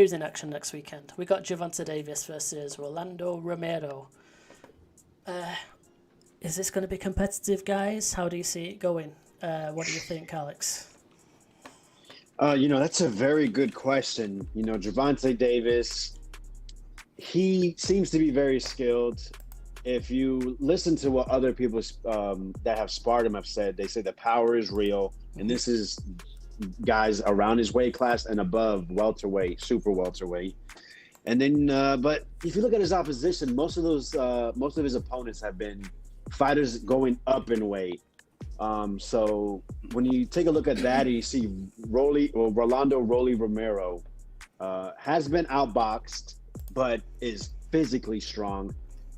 who's in action next weekend? We got Gervonta Davis versus Rolando Romero. Is this going to be competitive, guys? How do you see it going? What do you think, Alex? That's a very good question. Gervonta Davis, he seems to be very skilled. If you listen to what other people that have sparred him have said, they say the power is real, and this is guys around his weight class and above welterweight, super welterweight. And then, but if you look at his opposition, most of his opponents have been fighters going up in weight. So when you take a look at that, you see Rolando Romero has been outboxed, but is physically strong,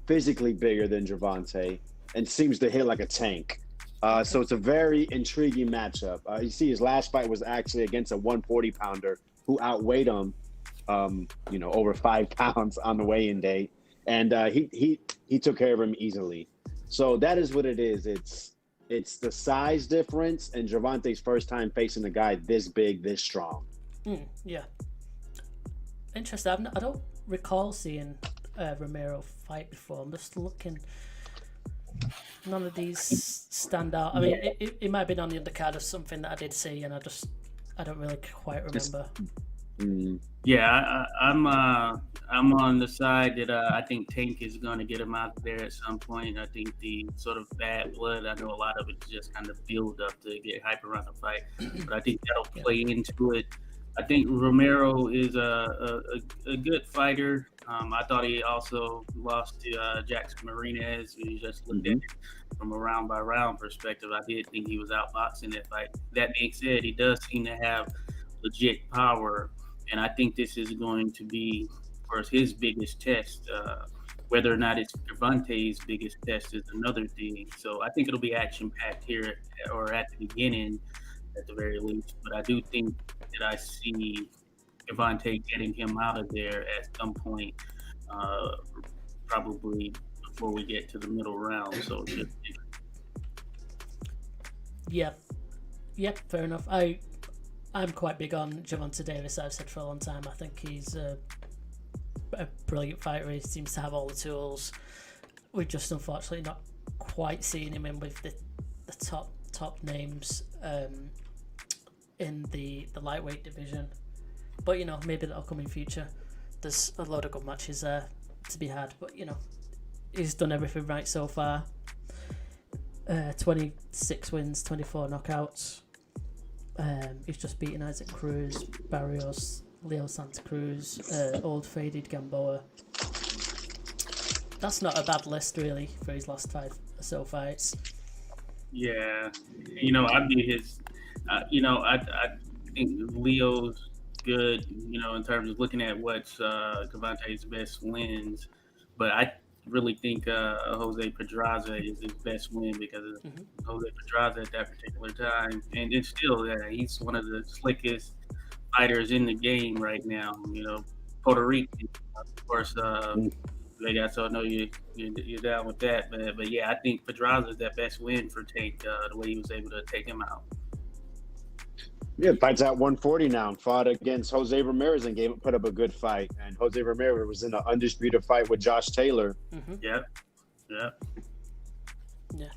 physically bigger than Gervonta, and seems to hit like a tank. So it's a very intriguing matchup. You see his last fight was actually against a 140-pounder who outweighed him, over 5 pounds on the weigh-in day. And he took care of him easily. So that is what it is. It's the size difference and Gervonta's first time facing a guy this big, this strong. Yeah. Interesting. I don't recall seeing Romero fight before. I'm just looking. None of these stand out. I mean, it might have been on the undercard of something that I did see, and I don't really quite remember. Yeah, I'm on the side that I think Tank is going to get him out there at some point. I think the sort of bad blood, I know a lot of it just kind of build up to get hype around the fight, but I think that'll play into it. I think Romero is a good fighter. I thought he also lost to Jackson Marinez. You just looked at it from a round by round perspective. I did think he was outboxing that fight. That being said, he does seem to have legit power, and I think this is going to be, of course, his biggest test. Whether or not it's Gervonta's biggest test is another thing. So I think it'll be action-packed here, or at the beginning, at the very least. But I do think that I see Gervonta getting him out of there at some point, probably before we get to the middle round. So Yep, fair enough. I'm quite big on Gervonta Davis. I've said for a long time. I think he's a brilliant fighter. He seems to have all the tools. We've just unfortunately not quite seen him in with the top names in the lightweight division. But maybe that'll come in future. There's a load of good matches there to be had. But he's done everything right so far. 26 wins, 24 knockouts. He's just beaten Isaac Cruz, Barrios, Leo Santa Cruz, old faded Gamboa. That's not a bad list really for his last 5 or so fights. Yeah, I'd be his. I think Leo's good. In terms of looking at what's Gervonta's best wins, but I really think Jose Pedraza is his best win because of Jose Pedraza at that particular time, and it's still he's one of the slickest fighters in the game right now. Puerto Rican, of course. Vega, so I know you're down with that, but yeah, I think Pedraza is that best win for Tank, the way he was able to take him out. Yeah, fights at 140 now. Fought against Jose Ramirez and put up a good fight. And Jose Ramirez was in an undisputed fight with Josh Taylor. Yeah,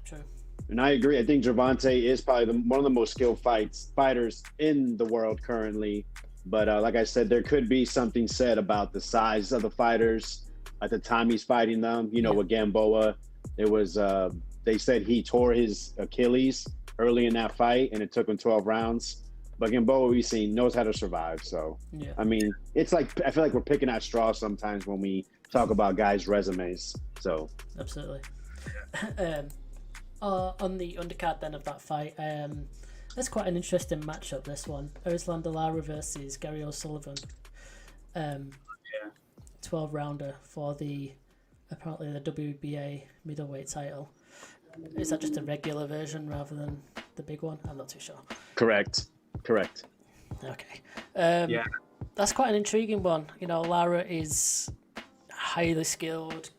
true. And I agree. I think Gervonta is probably one of the most skilled fighters in the world currently. But like I said, there could be something said about the size of the fighters at the time he's fighting them. With Gamboa, it was they said he tore his Achilles early in that fight, and it took him 12 rounds. But Gamboa, we've seen, knows how to survive. So, I mean, it's like I feel like we're picking at straws sometimes when we talk about guys' resumes. So absolutely. On the undercard then of that fight, that's quite an interesting matchup. This one, Lara versus Gary O'Sullivan. 12-rounder for apparently the WBA middleweight title. Is that just a regular version rather than the big one? I'm not too sure. Correct. Okay. That's quite an intriguing one. Lara is highly skilled,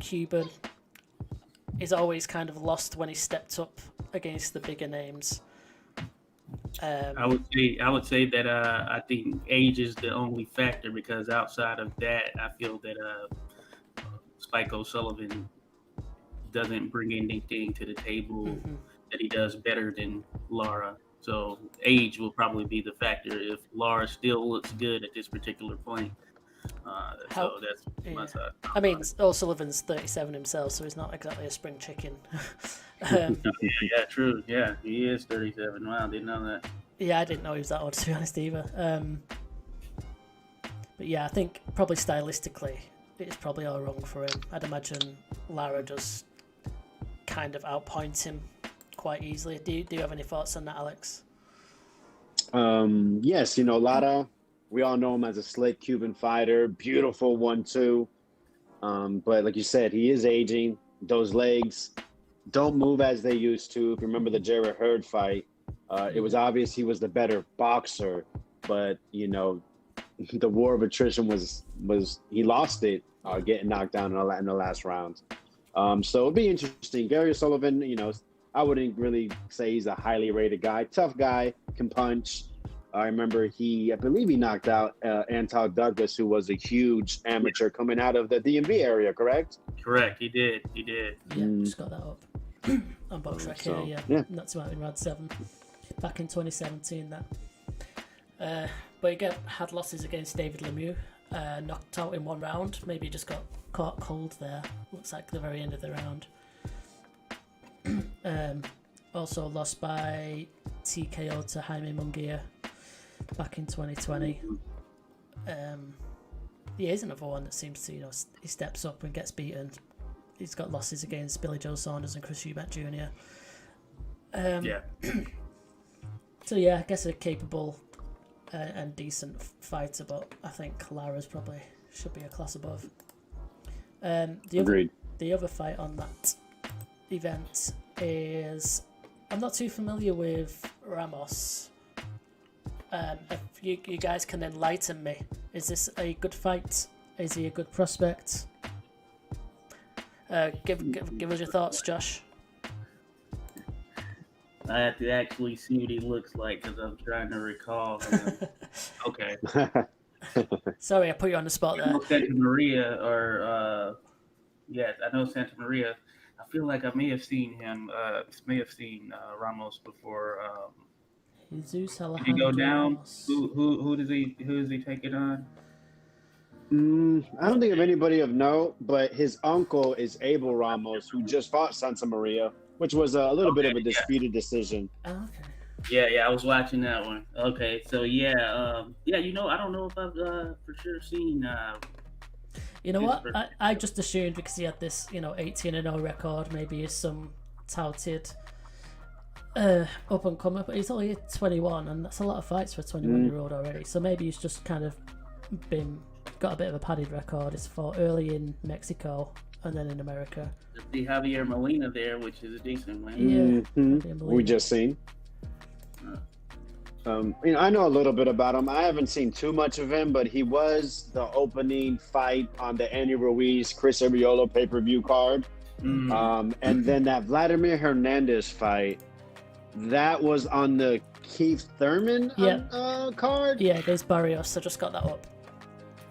Cuban. He's always kind of lost when he stepped up against the bigger names. I would say that I think age is the only factor, because outside of that, I feel that Spike O'Sullivan doesn't bring anything to the table that he does better than Lara. So age will probably be the factor if Lara still looks good at this particular point. So that's my side. I mean, O'Sullivan's 37 himself, so he's not exactly a spring chicken. Yeah, true. Yeah, he is 37. Wow, didn't know that. Yeah, I didn't know he was that old, to be honest, either. But yeah, I think probably stylistically, it's probably all wrong for him. I'd imagine Lara does kind of outpoint him quite easily. Do you have any thoughts on that, Alex? Yes, Lara, we all know him as a slick Cuban fighter, beautiful 1-2. But like you said, he is aging. Those legs don't move as they used to. If you remember the Jared Hurd fight, it was obvious he was the better boxer, but the war of attrition was he lost it, getting knocked down in the last round. So it'd be interesting. Gary O'Sullivan, I wouldn't really say he's a highly rated guy. Tough guy, can punch. I remember I believe he knocked out Anton Douglas, who was a huge amateur coming out of the DMV area, correct? Correct, he did. Yeah, just got that up on box track here. Yeah, not too out in round 7 back in 2017. That, but he had losses against David Lemieux, knocked out in 1 round. Maybe he just got caught cold there. Looks like the very end of the round. Also lost by TKO to Jaime Munguia back in 2020. He's another one that seems to, he steps up and gets beaten. He's got losses against Billy Joe Saunders and Chris Eubank Jr. So yeah, I guess a capable and decent fighter, but I think Lara's probably should be a class above. Agreed. The other fight on that event is, I'm not too familiar with Ramos. If you guys can enlighten me, is this a good fight? Is he a good prospect? Give us your thoughts, Josh. I have to actually see what he looks like because I'm trying to recall him. Okay. Sorry, I put you on the spot there. Santamaria, or yes, I know Santamaria. I feel like I may have seen him. Ramos before. Jesus Alejandro. Did he go down? Who does he take it on? I don't think of anybody of note, but his uncle is Abel Ramos, who just fought Santamaria, which was a little bit of a disputed decision. Oh, okay. Yeah, I was watching that one. Okay, so I don't know if I've for sure seen. You know what? I just assumed because he had this, 18-0 record, maybe he's some touted up and comer, but he's only 21, and that's a lot of fights for a 21-year-old already. So maybe he's just kind of got a bit of a padded record. It's fought early in Mexico and then in America. The Javier Molina there, which is a decent win. Yeah, we just seen. I know a little bit about him. I haven't seen too much of him, but he was the opening fight on the Andy Ruiz Chris Ariolo pay-per-view card. And then that Vladimir Hernandez fight, that was on the Keith Thurman card. Yeah, against Barrios. I just got that up.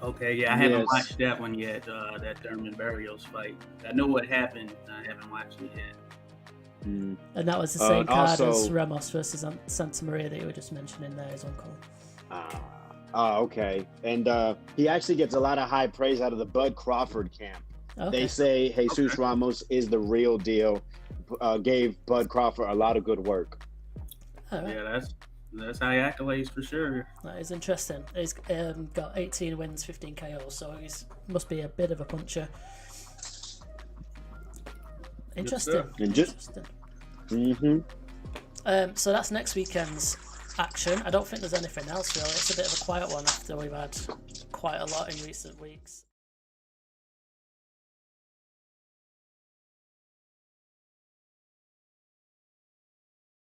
Okay, yeah, I haven't watched that one yet. That Thurman Barrios fight. I know what happened. I haven't watched it yet. And that was the same card as Ramos versus Santamaria that you were just mentioning there, his uncle. Okay. And he actually gets a lot of high praise out of the Bud Crawford camp. Okay. They say Jesus Ramos is the real deal. Gave Bud Crawford a lot of good work. Right. Yeah, that's high accolades for sure. That is interesting. He's got 18 wins, 15 KOs, so he must be a bit of a puncher. Interesting. Interesting. So that's next weekend's action. I don't think there's anything else really. It's a bit of a quiet one after we've had quite a lot in recent weeks.